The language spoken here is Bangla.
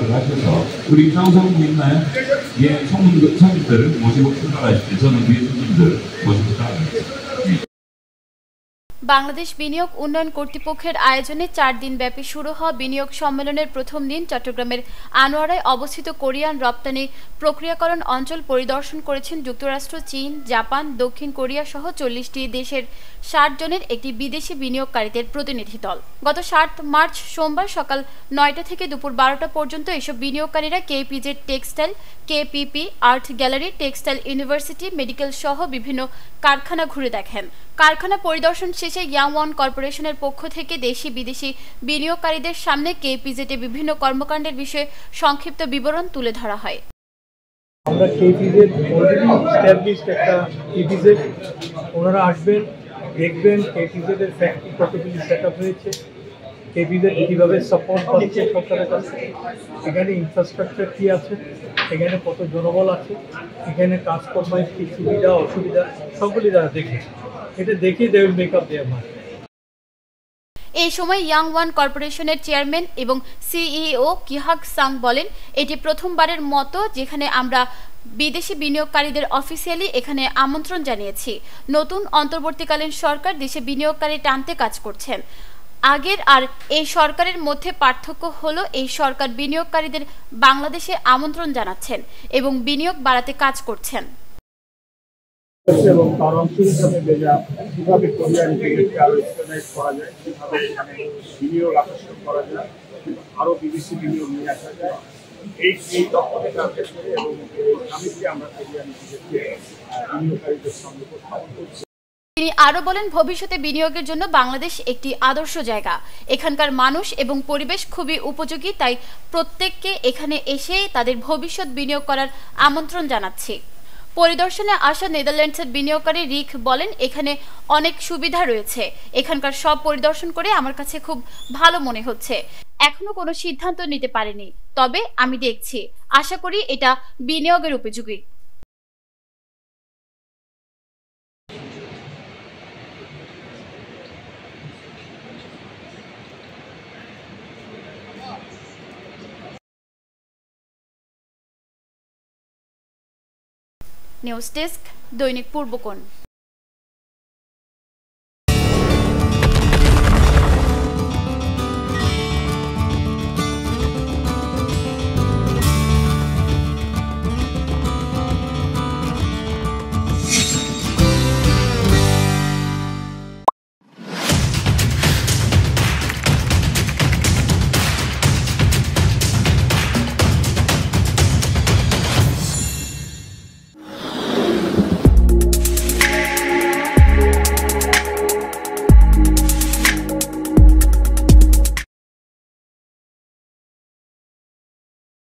하셔서 우리 상성분 있나요? 예, 성분들 모시고 출발하십시오. 저는 위에 손님들 모시고 출발하겠습니다. বাংলাদেশ বিনিয়োগ উন্নয়ন কর্তৃপক্ষের আয়োজনে 4 দিনব্যাপী শুরু হওয়া বিনিয়োগ সম্মেলনের প্রথম দিন চট্টগ্রামের আনোয়ারায় অবস্থিত কোরিয়ান রপ্তানি প্রক্রিয়াকরণ অঞ্চল পরিদর্শন করেছেন যুক্তরাষ্ট্র, চীন, জাপান, দক্ষিণ কোরিয়া সহ 40টি দেশের 60 জনের একটি বিদেশি বিনিয়োগকারীদের প্রতিনিধি দল। গত 7 মার্চ সোমবার সকাল 9টা থেকে দুপুর 12টা পর্যন্ত এসব বিনিয়োগকারীরা KPZ textile, KPP, art gallery, textile university, medical সহ বিভিন্ন কারখানা ঘুরে দেখেন। কারখানা পরিদর্শন শেষে ইয়াং ওয়ান কর্পোরেশনের পক্ষ থেকে দেশি বিদেশি বিনিয়োগকারীদের সামনে কেপিজেডে বিভিন্ন কর্মকাণ্ডের বিষয়ে সংক্ষিপ্ত বিবরণ তুলে ধরা হয়। আমরা কেপিজেড অলরেডি এস্টাবলিশড একটা কেপিজেড, ওনারা আসবেন, দেখবেন কেপিজেড এর ফ্যাক্টরি কতগুলি সেট আপ হয়েছে, কেপিজেড কীভাবে সাপোর্ট পাচ্ছে সরকারের কাছে, এখানে ইনফ্রাস্ট্রাকচার কী আছে, এখানে কত জনবল আছে, এখানে কাজকর্মের কী সুবিধা অসুবিধা সবগুলি তারা দেখে, এটা দেখে they will make up their mind. এই সময় ইয়াং ওয়ান কর্পোরেশনের চেয়ারম্যান এবং সিইও কিহাক সাং বলেন, এটি প্রথমবারের মতো যেখানে আমরা বিদেশি বিনিয়োগকারীদের অফিসিয়ালি এখানে আমন্ত্রণ জানিয়েছি। নতুন অন্তর্বর্তীকালীন সরকার দেশে বিনিয়োগকারী টানতে কাজ করছেন। আগের আর এই সরকারের মধ্যে পার্থক্য হলো এই সরকার বিনিয়োগকারীদের বাংলাদেশে আমন্ত্রণ জানাচ্ছেন এবং বিনিয়োগ বাড়াতে কাজ করছেন। এবং তার অংশ হিসাবে কীভাবে কোরিয়ান ইন্টিগ্রেটকে আরও স্ট্যান্ডার্ড করা যায়, কীভাবে এখানে বিনিয়োগ আকর্ষণ করা যায়, আরও বিদেশি বিনিয়োগ নিয়ে আসা যায়, এই লক্ষ্যকে টার্গেট করে এবং এই সামিটকে আমরা কোরিয়ান ইন্টিগ্রেটকে বিনিয়োগকারীদের সঙ্গে উপস্থাপন করছি। তিনি আরো বলেন, ভবিষ্যতে বিনিয়োগের জন্য বাংলাদেশ একটি আদর্শ জায়গা। এখানকার মানুষ এবং পরিবেশ খুবই উপযোগী, তাই প্রত্যেককে এখানে এসে তাদের ভবিষ্যৎ বিনিয়োগ করার আমন্ত্রণ জানাচ্ছি। পরিদর্শনে আসা নেদারল্যান্ডসের বিনিয়োগকারী রিক বলেন, এখানে অনেক সুবিধা রয়েছে। এখানকার সব পরিদর্শন করে আমার কাছে খুব ভালো মনে হচ্ছে। এখনো কোনো সিদ্ধান্ত নিতে পারিনি, তবে আমি দেখছি, আশা করি এটা বিনিয়োগের উপযোগী। নিউজ ডেস্ক, দৈনিক পূর্বকোণ।